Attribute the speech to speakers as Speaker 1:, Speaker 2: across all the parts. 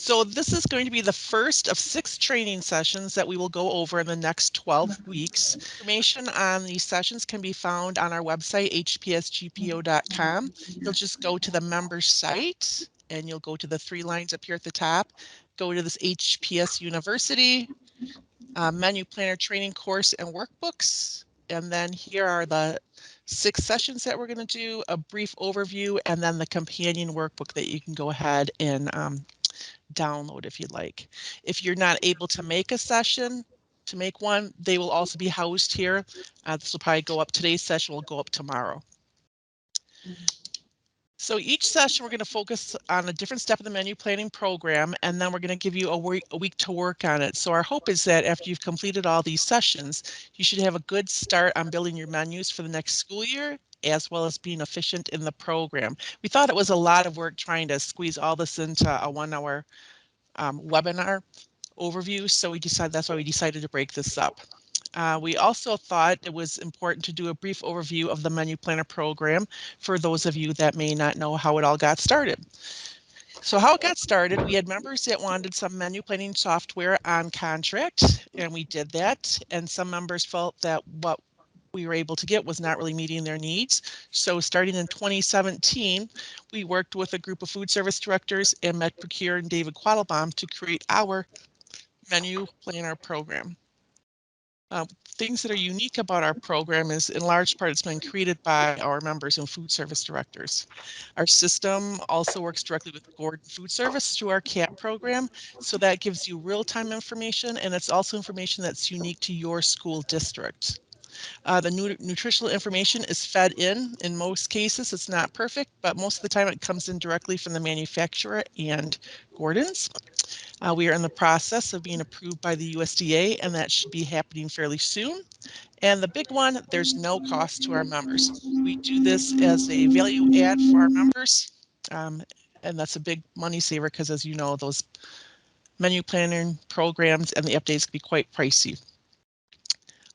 Speaker 1: So this is going to be the first of 6 training sessions that we will go over in the next 12 weeks. Information on these sessions can be found on our website, hpsgpo.com. You'll just go to the members site and you'll go to the 3 lines up here at the top, go to this HPS University menu planner training course and workbooks. And then here are the 6 sessions that we're going to do, a brief overview, and then the companion workbook that you can go ahead and download if you'd like. If you're not able to make a session, to make one, they will also be housed here. This will probably go up, today's session will go up tomorrow. So each session, we're going to focus on a different step of the menu planning program, and then we're going to give you a week to work on it. So our hope is that after you've completed all these sessions, you should have a good start on building your menus for the next school year, as well as being efficient in the program. We thought it was a lot of work trying to squeeze all this into a 1-hour webinar overview, so that's why we decided to break this up. We also thought it was important to do a brief overview of the menu planner program for those of you that may not know how it all got started. So how it got started, we had members that wanted some menu planning software on contract, and we did that. And some members felt that what we were able to get was not really meeting their needs. So starting in 2017, we worked with a group of food service directors and MedProcure and David Quattlebaum to create our menu planner program. Things that are unique about our program is, in large part, it's been created by our members and food service directors. Our system also works directly with Gordon Food Service through our CAP program, so that gives you real-time information, and it's also information that's unique to your school district. The nutritional information is fed in most cases. It's not perfect, but most of the time it comes in directly from the manufacturer and Gordon's. We are in the process of being approved by the USDA, and that should be happening fairly soon. And the big one, there's no cost to our members. We do this as a value add for our members, and that's a big money saver because, as you know, those menu planning programs and the updates can be quite pricey.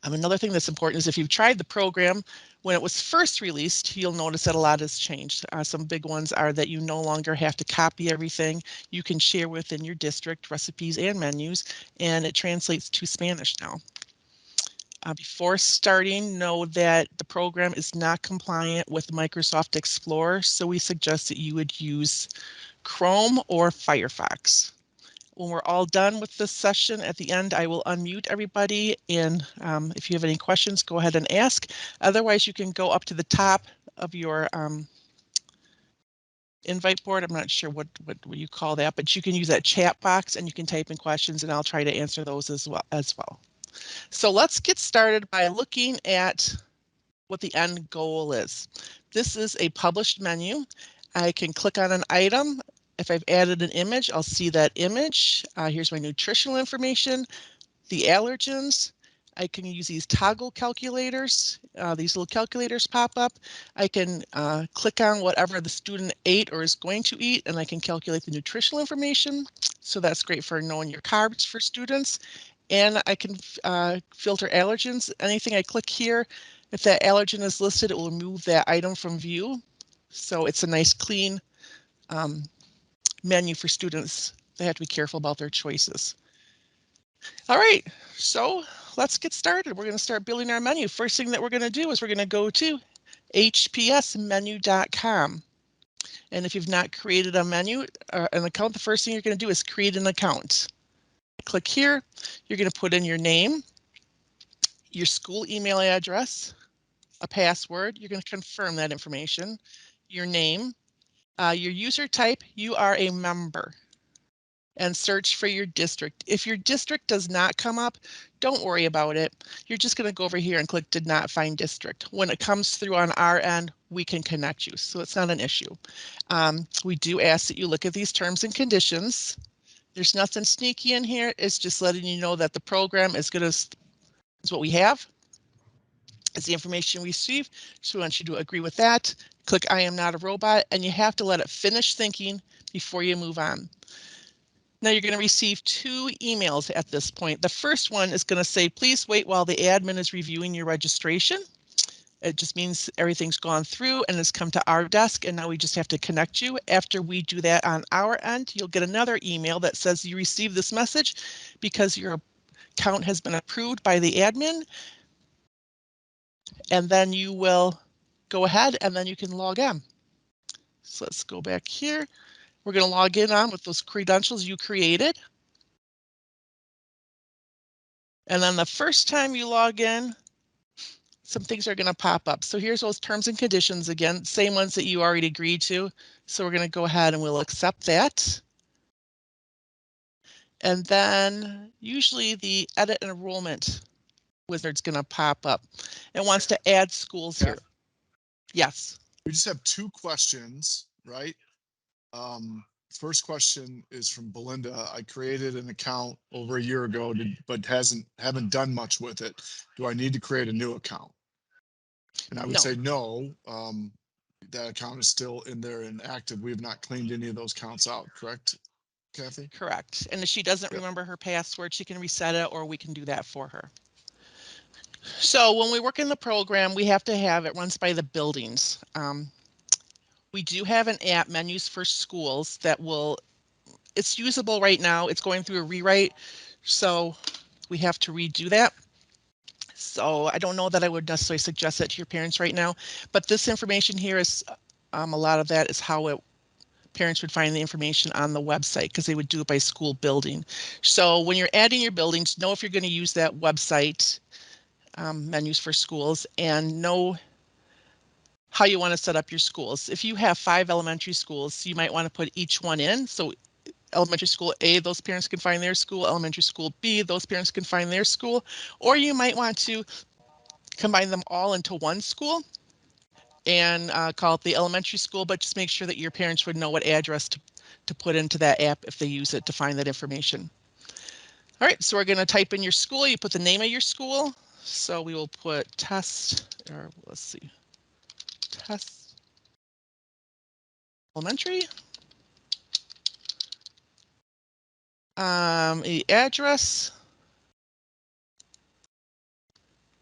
Speaker 1: Another thing that's important is if you've tried the program when it was first released, you'll notice that a lot has changed. Some big ones are that you no longer have to copy everything. You can share within your district recipes and menus, and it translates to Spanish now. Before starting, know that the program is not compliant with Microsoft Explorer, so we suggest that you would use Chrome or Firefox. When we're all done with this session, at the end, I will unmute everybody, and if you have any questions, go ahead and ask. Otherwise, you can go up to the top of your invite board. I'm not sure what you call that, but you can use that chat box and you can type in questions, and I'll try to answer those as well. So let's get started by looking at what the end goal is. This is a published menu. I can click on an item. If I've added an image, I'll see that image. Here's my nutritional information, the allergens. I can use these toggle calculators. These little calculators pop up. I can click on whatever the student ate or is going to eat, and I can calculate the nutritional information. So that's great for knowing your carbs for students. And I can filter allergens. Anything I click here, if that allergen is listed, it will remove that item from view. So it's a nice clean menu for students. They have to be careful about their choices. All right, so let's get started. We're going to start building our menu. First thing that we're going to do is we're going to go to hpsmenu.com. And if you've not created a menu, an account, the first thing you're going to do is create an account. Click here. You're going to put in your name, your school email address, a password. You're going to confirm that information, your name, your user type. You are a member. And search for your district. If your district does not come up, don't worry about it. You're just going to go over here and click did not find district. When it comes through on our end, we can connect you, so it's not an issue. We do ask that you look at these terms and conditions. There's nothing sneaky in here. It's just letting you know that the program is what we have. It's the information we receive, so we want you to agree with that. Click I am not a robot, and you have to let it finish thinking before you move on. Now you're going to receive 2 emails at this point. The first one is going to say, please wait while the admin is reviewing your registration. It just means everything's gone through and it's come to our desk, and now we just have to connect you. After we do that on our end, you'll get another email that says you received this message because your account has been approved by the admin, and then you will go ahead and then you can log in. So let's go back here. We're going to log in on with those credentials you created. And then the first time you log in, some things are going to pop up. So here's those terms and conditions again, same ones that you already agreed to. So we're going to go ahead and we'll accept that. And then usually the edit enrollment wizard's going to pop up. It wants to add schools here. Yes.
Speaker 2: We just have two questions, right? First question is from Belinda. I created an account over a year ago, but haven't done much with it. Do I need to create a new account? And I would say no. That account is still in there and active. We have not cleaned any of those accounts out, correct, Kathy?
Speaker 1: Correct. And if she doesn't remember her password, she can reset it, or we can do that for her. So when we work in the program, we have to have it runs by the buildings. We do have an app, Menus for Schools, that it's usable right now. It's going through a rewrite, so we have to redo that. So I don't know that I would necessarily suggest that to your parents right now, but this information here is, a lot of that is how parents would find the information on the website, because they would do it by school building. So when you're adding your buildings, know if you're going to use that website, Menus for Schools, and know how you want to set up your schools. If you have 5 elementary schools, you might want to put each one in. So elementary school A, those parents can find their school. Elementary school B, those parents can find their school. Or you might want to combine them all into one school and call it the elementary school, but just make sure that your parents would know what address to put into that app if they use it to find that information. All right, so we're going to type in your school. You put the name of your school. So we will put test, or let's see, test elementary. The address.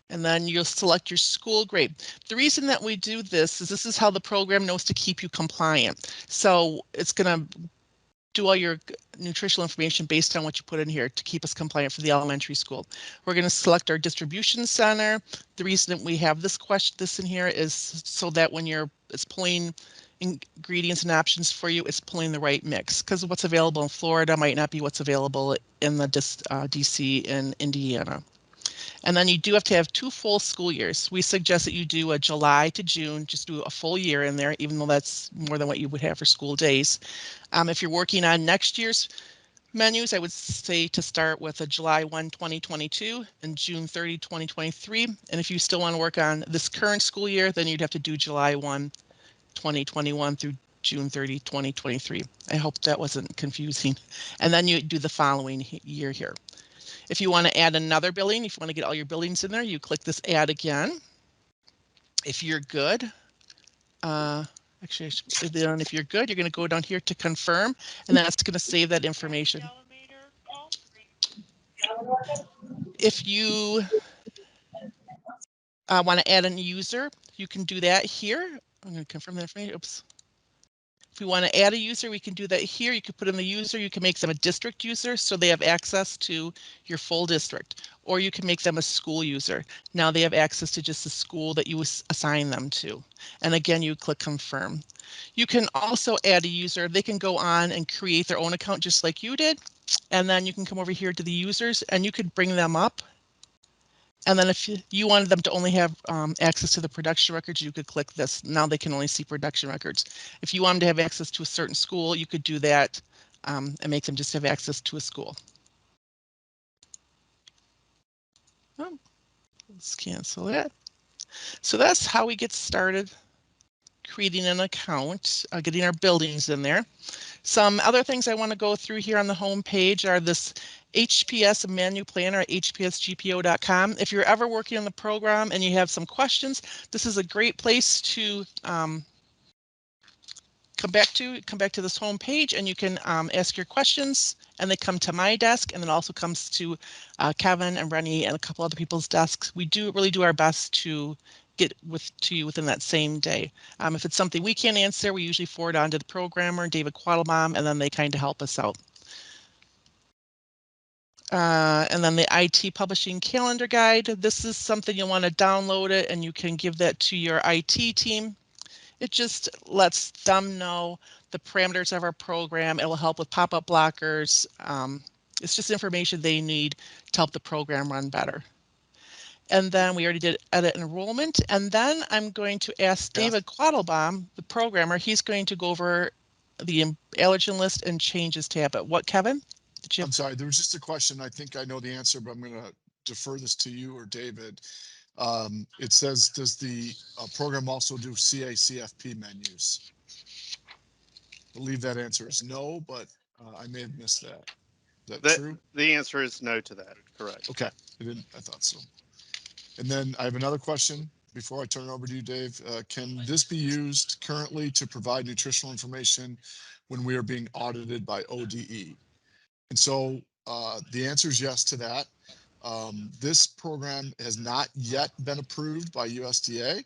Speaker 1: And then you'll select your school grade. The reason that we do this is how the program knows to keep you compliant. So it's going to do all your nutritional information based on what you put in here to keep us compliant for the elementary school. We're going to select our distribution center. The reason that we have this in here is so that when it's pulling ingredients and options for you, it's pulling the right mix, because what's available in Florida might not be what's available in the DC and Indiana. And then you do have to have 2 full school years. We suggest that you do a July to June, just do a full year in there, even though that's more than what you would have for school days. If you're working on next year's menus, I would say to start with a July 1, 2022 and June 30, 2023. And if you still want to work on this current school year, then you'd have to do July 1, 2021 through June 30, 2023. I hope that wasn't confusing. And then you do the following year here. If you want to add another building, if you want to get all your buildings in there, you click this add again. If you're good, actually, then if you're good, you're going to go down here to confirm, and that's going to save that information. If you want to add a user, you can do that here. I'm going to confirm that information. Oops. If we want to add a user, we can do that here. You can put in the user, you can make them a district user so they have access to your full district, or you can make them a school user. Now they have access to just the school that you assign them to. And again, you click confirm. You can also add a user. They can go on and create their own account just like you did. And then you can come over here to the users and you could bring them up. And then if you wanted them to only have access to the production records, you could click this. Now they can only see production records. If you want them to have access to a certain school, you could do that and make them just have access to a school. Oh, let's cancel that. So that's how we get started creating an account, getting our buildings in there. Some other things I want to go through here on the home page are this HPS menu planner at hpsgpo.com. If you're ever working on the program and you have some questions, this is a great place to come back to this home page, and you can ask your questions, and they come to my desk, and it also comes to Kevin and Rennie and a couple other people's desks. We really do our best to get to you within that same day. If it's something we can't answer, we usually forward on to the programmer, David Quattlebaum, and then they kind of help us out. And then the IT Publishing Calendar Guide. This is something you'll want to download it, and you can give that to your IT team. It just lets them know the parameters of our program. It will help with pop-up blockers. It's just information they need to help the program run better. And then we already did edit enrollment. And then I'm going to ask
Speaker 2: Kath?
Speaker 1: David Quattlebaum, the programmer, he's going to go over the allergen list and changes tab. But what, Kevin? Did you
Speaker 2: I'm sorry, there was just a question. I think I know the answer, but I'm going to defer this to you or David. It says, does the program also do CA/CFP menus? I believe that answer is no, but I may have missed that. Is that true?
Speaker 3: The answer is no to that. Correct.
Speaker 2: Okay, I thought so. And then I have another question before I turn it over to you, Dave. Can this be used currently to provide nutritional information when we are being audited by ODE? And so the answer is yes to that. This program has not yet been approved by USDA.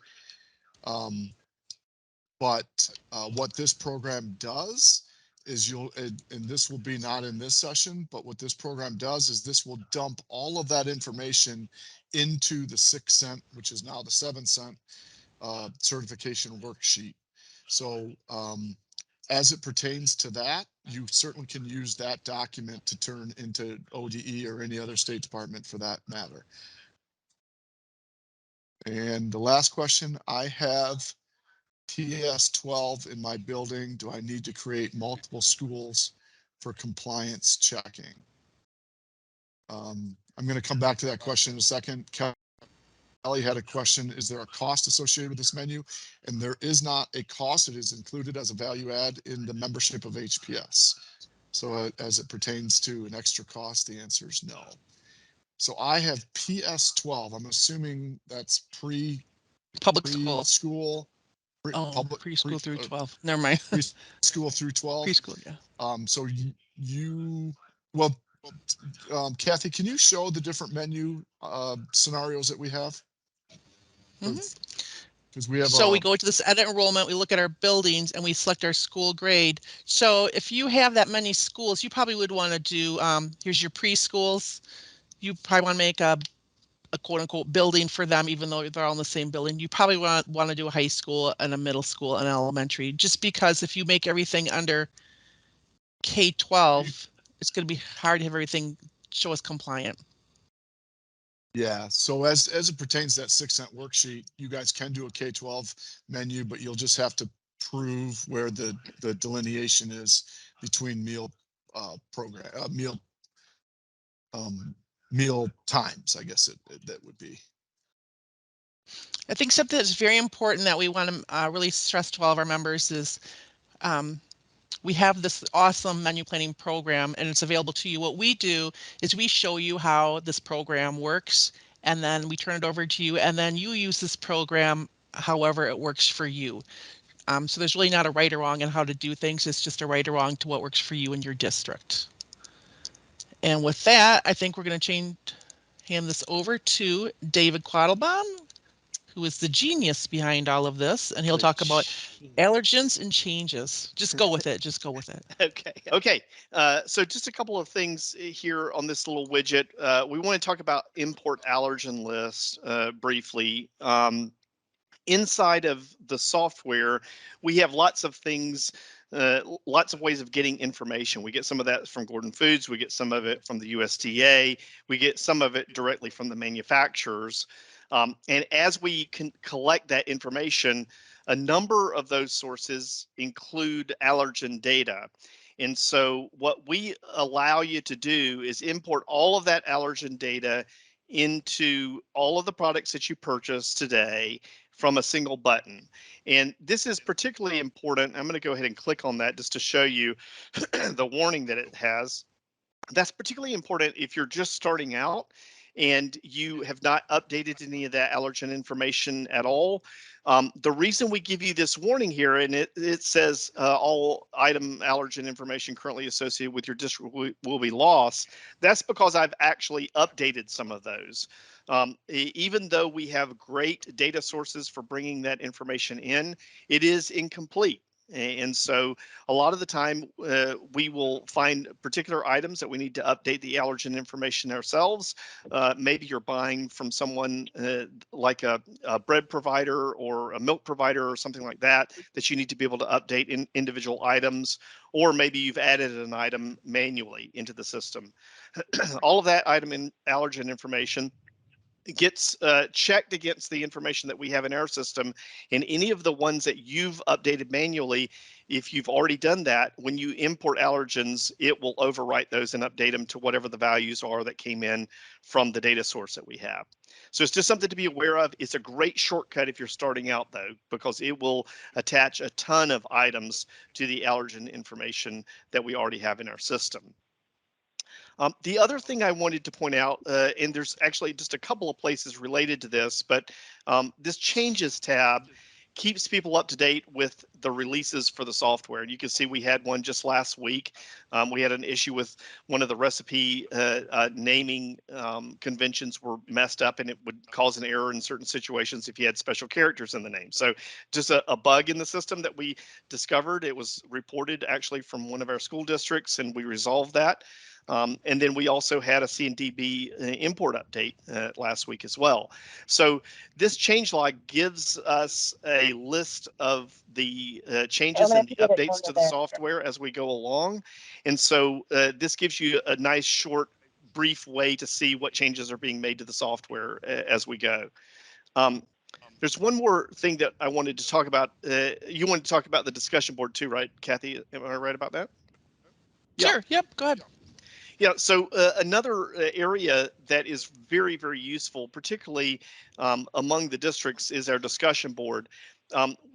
Speaker 2: But what this program does is and this will be not in this session, but what this program does is this will dump all of that information into the 6 cent, which is now the 7 cent certification worksheet. So as it pertains to that, you certainly can use that document to turn into ODE or any other State Department for that matter. And the last question I have, TS12 in my building, do I need to create multiple schools for compliance checking? I'm going to come back to that question in a second. Kelly had a question, is there a cost associated with this menu? And there is not a cost. It is included as a value add in the membership of HPS. So as it pertains to an extra cost, the answer is no. So I have PS12. I'm assuming that's
Speaker 1: public school?
Speaker 2: preschool,
Speaker 1: Oh,
Speaker 2: public
Speaker 1: preschool through 12. Never mind.
Speaker 2: preschool through 12.
Speaker 1: Preschool, yeah.
Speaker 2: So well, Kathy, can you show the different menu scenarios that we have? Because we have
Speaker 1: So we go to this edit enrollment, we look at our buildings, and we select our school grade. So if you have that many schools, you probably would want to do, here's your preschools. You probably want to make a quote unquote building for them, even though they're all in the same building. You probably want to do a high school and a middle school and elementary, just because if you make everything under K-12, it's going to be hard to have everything show us compliant.
Speaker 2: Yeah, so as it pertains to that 6 cent worksheet, you guys can do a K-12 menu, but you'll just have to prove where the delineation is between meal program meal times, I guess that would be.
Speaker 1: I think something that's very important that we want to really stress to all of our members is we have this awesome menu planning program and it's available to you. What we do is we show you how this program works, and then we turn it over to you, and then you use this program however it works for you. So there's really not a right or wrong in how to do things. It's just a right or wrong to what works for you in your district. And with that, I think we're going to hand this over to David Quattlebaum, who is the genius behind all of this, and he'll talk about allergens and changes. Just go with it. Just go with it.
Speaker 3: Okay. So just a couple of things here on this little widget. We want to talk about import allergen lists briefly. Inside of the software, we have lots of things, lots of ways of getting information. We get some of that from Gordon Foods. We get some of it from the USDA. We get some of it directly from the manufacturers. And as we can collect that information, a number of those sources include allergen data. And so what we allow you to do is import all of that allergen data into all of the products that you purchase today from a single button. And this is particularly important. I'm going to go ahead and click on that just to show you the warning that it has. That's particularly important if you're just starting out and you have not updated any of that allergen information at all, the reason we give you this warning here, and it says all item allergen information currently associated with your district will be lost, that's because I've actually updated some of those. Even though we have great data sources for bringing that information in, it is incomplete. And so a lot of the time we will find particular items that we need to update the allergen information ourselves. Maybe you're buying from someone like a bread provider or a milk provider or something like that, that you need to be able to update in individual items, or maybe you've added an item manually into the system. All of that item in allergen information gets checked against the information that we have in our system, and any of the ones that you've updated manually, if you've already done that, when you import allergens, it will overwrite those and update them to whatever the values are that came in from the data source that we have. So it's just something to be aware of. It's a great shortcut if you're starting out, though, because it will attach a ton of items to the allergen information that we already have in our system. The other thing I wanted to point out, and there's actually just a couple of places related to this, but this changes tab keeps people up to date with the releases for the software. And you can see we had one just last week. We had an issue with one of the recipe naming conventions were messed up, and it would cause an error in certain situations if you had special characters in the name. So just a bug in the system that we discovered. It was reported actually from one of our school districts, and we resolved that. And then we also had a CNDB import update last week as well. So this change log gives us a list of the changes and the updates to the software as we go along. And so this gives you a nice short, brief way to see what changes are being made to the software as we go. There's one more thing that I wanted to talk about. You wanted to talk about the discussion board too, right, Kathy? Am I right about that?
Speaker 1: Sure. Yep. Go ahead.
Speaker 3: Yeah, so another area that is very, very useful, particularly among the districts, is our discussion board.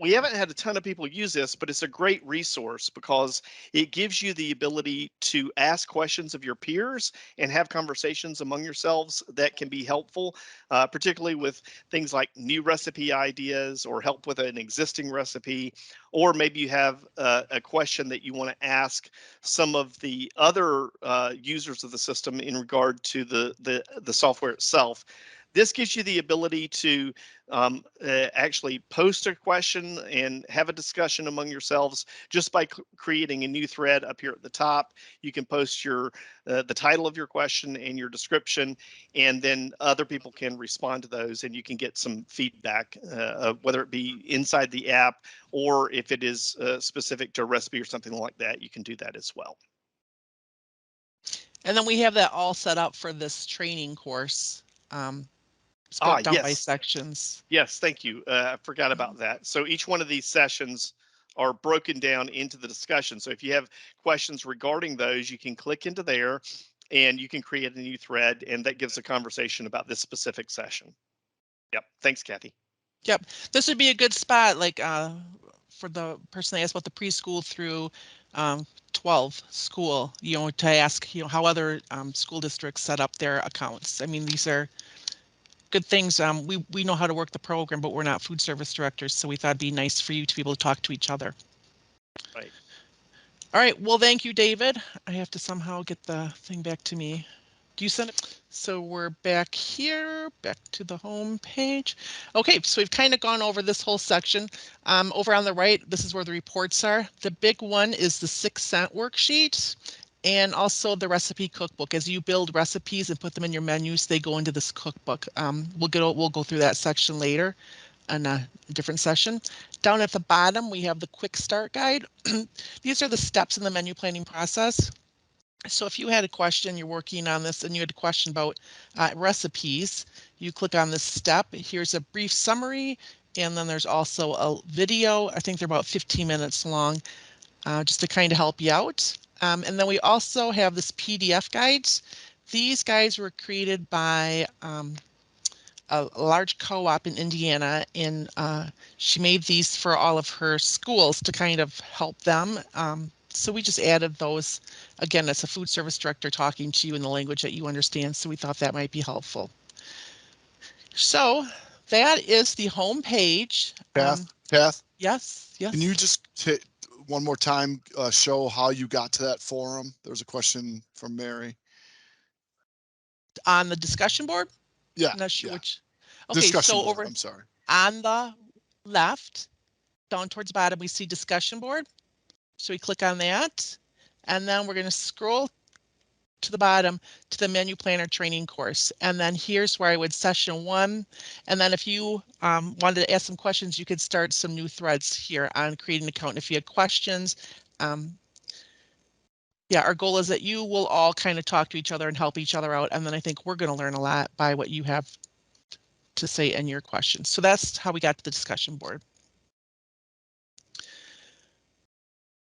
Speaker 3: We haven't had a ton of people use this, but it's a great resource because it gives you the ability to ask questions of your peers and have conversations among yourselves that can be helpful, particularly with things like new recipe ideas or help with an existing recipe, or maybe you have a question that you want to ask some of the other users of the system in regard to the software itself. This gives you the ability to actually post a question and have a discussion among yourselves just by creating a new thread up here at the top. You can post your the title of your question and your description, and then other people can respond to those, and you can get some feedback, whether it be inside the app or if it is specific to a recipe or something like that, you can do that as well.
Speaker 1: And then we have that all set up for this training course. It's broke down by
Speaker 3: Yes.
Speaker 1: sections.
Speaker 3: Yes, thank you. I forgot about that. So each one of these sessions are broken down into the discussion. So if you have questions regarding those, you can click into there and you can create a new thread, and that gives a conversation about this specific session. Yep. Thanks, Kathy.
Speaker 1: Yep. This would be a good spot, like for the person that asked about the preschool through 12 school, to ask, how other school districts set up their accounts. I mean, these are good things. We know how to work the program, but we're not food service directors, so we thought it'd be nice for you to be able to talk to each other.
Speaker 3: Right.
Speaker 1: All right. Well, thank you, David. I have to somehow get the thing back to me. Do you send it? So we're back here, back to the home page. Okay, so we've kind of gone over this whole section. Over on the right, this is where the reports are. The big one is the 6-cent worksheet, and also the recipe cookbook. As you build recipes and put them in your menus, they go into this cookbook. We'll go through that section later in a different session. Down at the bottom, we have the quick start guide. These are the steps in the menu planning process. So if you had a question, you're working on this, and you had a question about recipes, you click on this step. Here's a brief summary, and then there's also a video. I think they're about 15 minutes long, just to kind of help you out. And then we also have this PDF guides. These guides were created by a large co-op in Indiana, and she made these for all of her schools to kind of help them. So we just added those. Again, it's a food service director talking to you in the language that you understand, so we thought that might be helpful. So that is the home page.
Speaker 2: Kath,
Speaker 1: Yes,
Speaker 2: can you
Speaker 1: yes.
Speaker 2: just one more time show how you got to that forum? There's a question from Mary.
Speaker 1: On the discussion board?
Speaker 2: Yeah,
Speaker 1: I'm not sure
Speaker 2: yeah.
Speaker 1: which. Okay,
Speaker 2: Discussion
Speaker 1: so
Speaker 2: board.
Speaker 1: over
Speaker 2: I'm sorry.
Speaker 1: on the left, down towards the bottom, we see discussion board. So we click on that, and then we're going to scroll to the bottom to the menu planner training course. And then here's where I would session 1. And then if you wanted to ask some questions, you could start some new threads here on creating an account. And if you had questions, yeah, our goal is that you will all kind of talk to each other and help each other out. And then I think we're going to learn a lot by what you have to say in your questions. So that's how we got to the discussion board.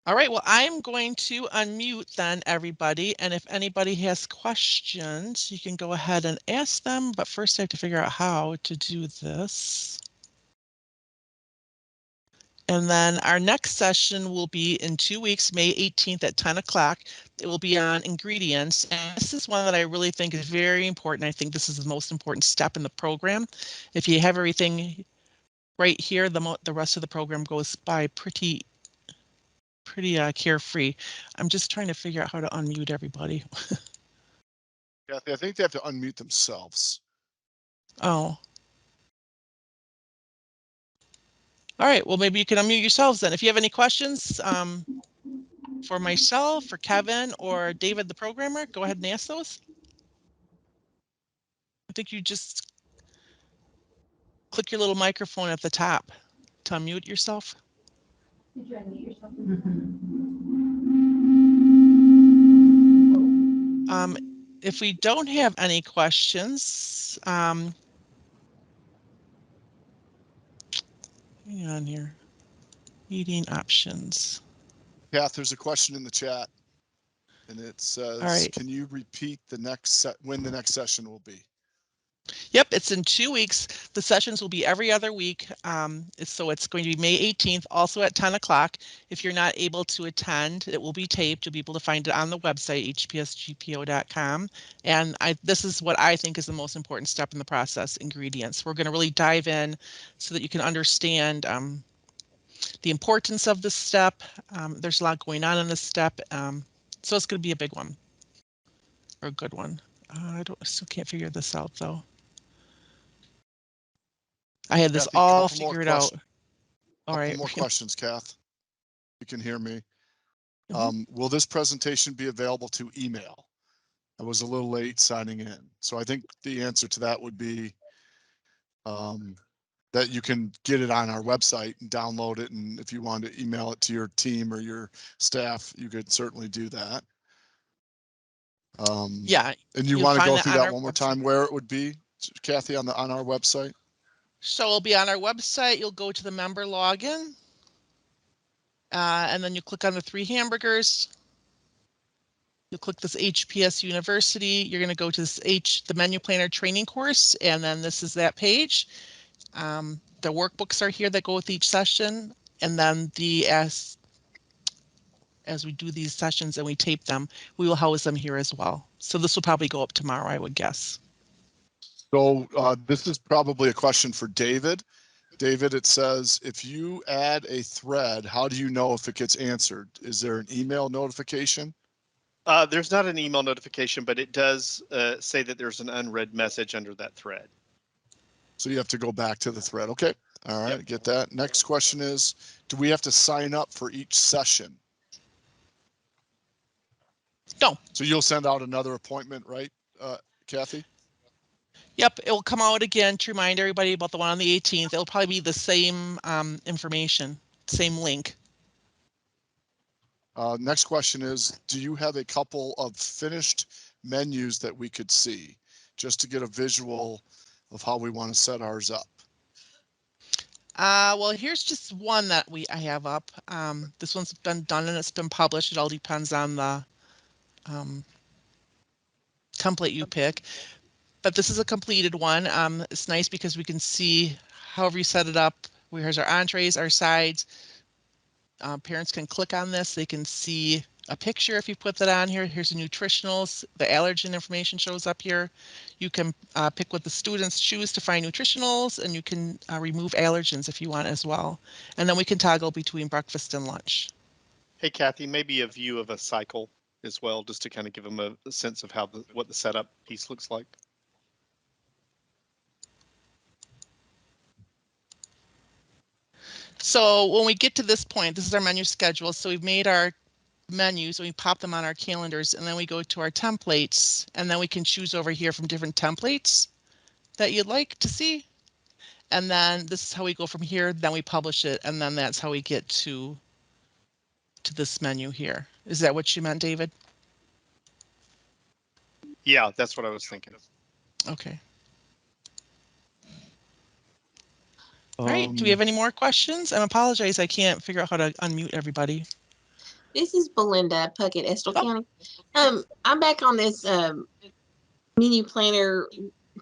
Speaker 1: All right, well, I'm going to unmute then everybody. And if anybody has questions, you can go ahead and ask them. But first I have to figure out how to do this. And then our next session will be in 2 weeks, May 18th at 10 o'clock. It will be on ingredients. And this is one that I really think is very important. I think this is the most important step in the program. If you have everything right here, the rest of the program goes by pretty carefree. I'm just trying to figure out how to unmute everybody.
Speaker 2: Kathy, I think they have to unmute themselves.
Speaker 1: Oh. All right, well, maybe you can unmute yourselves then. If you have any questions for myself, for Kevin, or David, the programmer, go ahead and ask those. I think you just click your little microphone at the top to unmute yourself.
Speaker 4: Did you unmute yourself?
Speaker 1: If we don't have any questions, hang on here, meeting options.
Speaker 2: Kath, there's a question in the chat, and it says,
Speaker 1: All right.
Speaker 2: can you repeat when the next session will be?
Speaker 1: Yep, it's in 2 weeks. The sessions will be every other week. So it's going to be May 18th, also at 10 o'clock. If you're not able to attend, it will be taped. You'll be able to find it on the website, hpsgpo.com. And this is what I think is the most important step in the process, ingredients. We're going to really dive in so that you can understand the importance of this step. There's a lot going on in this step. So it's going to be a big one, or a good one. I still can't figure this out though. I had this
Speaker 2: Kathy,
Speaker 1: all figured out. All right.
Speaker 2: Couple more questions, Kath. You can hear me.
Speaker 1: Mhm.
Speaker 2: Will this presentation be available to email? I was a little late signing in. So I think the answer to that would be that you can get it on our website and download it. And if you want to email it to your team or your staff, you could certainly do that.
Speaker 1: Yeah,
Speaker 2: and you
Speaker 1: you'll
Speaker 2: want to
Speaker 1: find
Speaker 2: go
Speaker 1: that
Speaker 2: through
Speaker 1: on
Speaker 2: that
Speaker 1: our
Speaker 2: one more
Speaker 1: website.
Speaker 2: time, where it would be, Kathy, on our website?
Speaker 1: So it'll be on our website. You'll go to the member login, and then you click on the 3 hamburgers. You'll click this HPS University. You're going to go to the menu planner training course, and then this is that page. The workbooks are here that go with each session, and then as we do these sessions and we tape them, we will house them here as well. So this will probably go up tomorrow, I would guess.
Speaker 2: So this is probably a question for David. David, it says, if you add a thread, how do you know if it gets answered? Is there an email notification?
Speaker 3: There's not an email notification, but it does say that there's an unread message under that thread.
Speaker 2: So you have to go back to the thread. Okay. All right.
Speaker 3: Yep.
Speaker 2: Get that. Next question is, do we have to sign up for each session?
Speaker 1: No.
Speaker 2: So you'll send out another appointment, right, Kathy?
Speaker 1: Yep, it will come out again to remind everybody about the one on the 18th. It'll probably be the same information, same link.
Speaker 2: Next question is, do you have a couple of finished menus that we could see, just to get a visual of how we want to set ours up?
Speaker 1: Well, here's just one that I have up. This one's been done and it's been published. It all depends on the template you pick. But this is a completed one. It's nice because we can see however you set it up. Here's our entrees, our sides. parents can click on this. They can see a picture if you put that on here. Here's the nutritionals. The allergen information shows up here. You can pick what the students choose to find nutritionals, and you can remove allergens if you want as well. And then we can toggle between breakfast and lunch.
Speaker 3: Hey, Kathy, maybe a view of a cycle as well, just to kind of give them a sense of how what the setup piece looks like.
Speaker 1: So when we get to this point, this is our menu schedule. So we've made our menus and we pop them on our calendars, and then we go to our templates, and then we can choose over here from different templates that you'd like to see. And then this is how we go from here, then we publish it, and then that's how we get to this menu here. Is that what you meant, David?
Speaker 3: Yeah, that's what I was thinking.
Speaker 1: Okay. All right, do we have any more questions? I apologize, I can't figure out how to unmute everybody.
Speaker 5: This is Belinda Puckett, Estill County. I'm back on this menu planner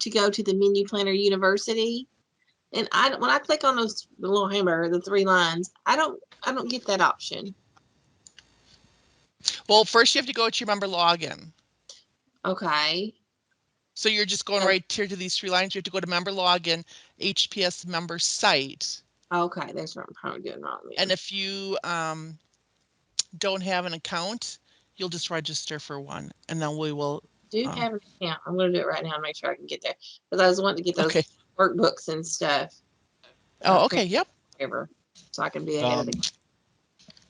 Speaker 5: to go to the Menu Planner University. And when I click on the little hammer, the 3 lines, I don't get that option.
Speaker 1: Well, first you have to go to your member login.
Speaker 5: Okay.
Speaker 1: So you're just going right here to these 3 lines. You have to go to member login, HPS member site.
Speaker 5: Okay, that's what I'm probably doing wrong.
Speaker 1: And if you don't have an account, you'll just register for one, and then we will.
Speaker 5: Have an account. I'm going to do it right now and make sure I can get there, because I was wanting to get those workbooks and stuff.
Speaker 1: Oh, okay. Yep.
Speaker 5: So I can be ahead of the.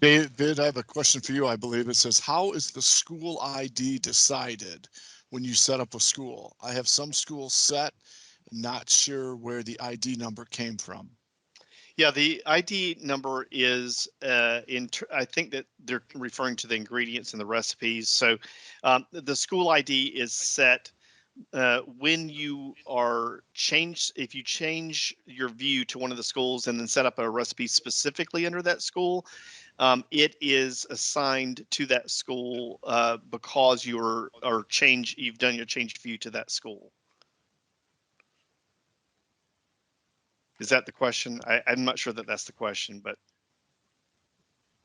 Speaker 2: David, I have a question for you. I believe it says, how is the school ID decided when you set up a school? I have some schools set, not sure where the ID number came from.
Speaker 3: Yeah, the ID number is I think that they're referring to the ingredients and the recipes. So the school ID is set when you are if you change your view to one of the schools and then set up a recipe specifically under that school, it is assigned to that school because you've done your changed view to that school. Is that the question? I'm not sure that that's the question, but.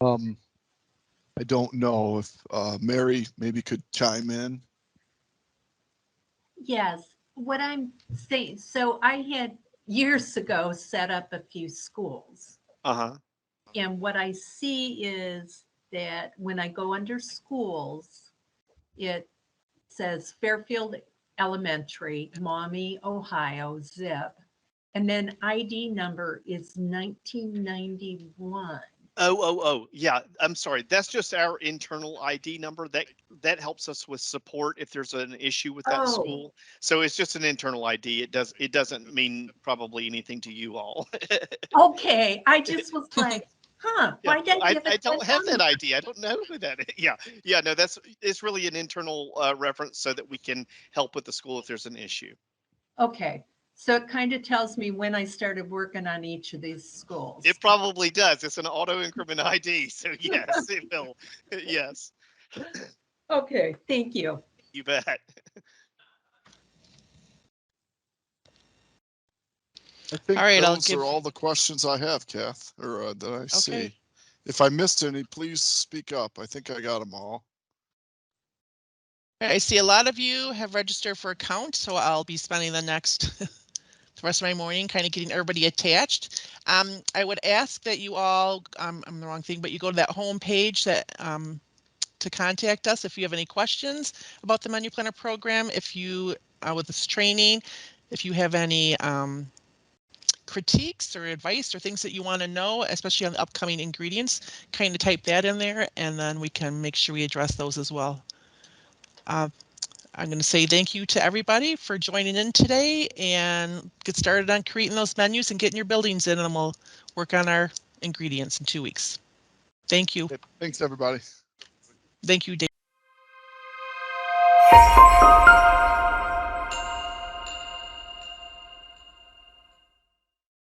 Speaker 2: I don't know if Mary maybe could chime in.
Speaker 6: Yes, what I'm saying, so I had years ago set up a few schools.
Speaker 3: Uh-huh.
Speaker 6: And what I see is that when I go under schools, it says Fairfield Elementary, Maumee, Ohio, zip. And then ID number is 1991.
Speaker 3: Oh, yeah. I'm sorry. That's just our internal ID number. That helps us with support if there's an issue with that school. So it's just an internal ID. It doesn't mean probably anything to you all.
Speaker 6: Okay. I just was like, why didn't
Speaker 3: I don't have that ID. I don't know who that is. Yeah. No, it's really an internal reference so that we can help with the school if there's an issue.
Speaker 6: Okay. So it kind of tells me when I started working on each of these schools.
Speaker 3: It probably does. It's an auto increment ID. So yes, it will. Yes.
Speaker 6: Okay. Thank you.
Speaker 3: You bet.
Speaker 2: I think
Speaker 1: all right,
Speaker 2: those are all the questions I have, Kath, or that I see. If I missed any, please speak up. I think I got them all.
Speaker 1: I see a lot of you have registered for account, so I'll be spending the next the rest of my morning kind of getting everybody attached. I would ask that you all, I'm the wrong thing, but you go to that home page that to contact us if you have any questions about the menu planner program. If you with this training, if you have any critiques or advice or things that you want to know, especially on the upcoming ingredients, kind of type that in there, and then we can make sure we address those as well. I'm going to say thank you to everybody for joining in today, and get started on creating those menus and getting your buildings in, and we'll work on our ingredients in 2 weeks. Thank you.
Speaker 2: Thanks, everybody.
Speaker 1: Thank you, Dave.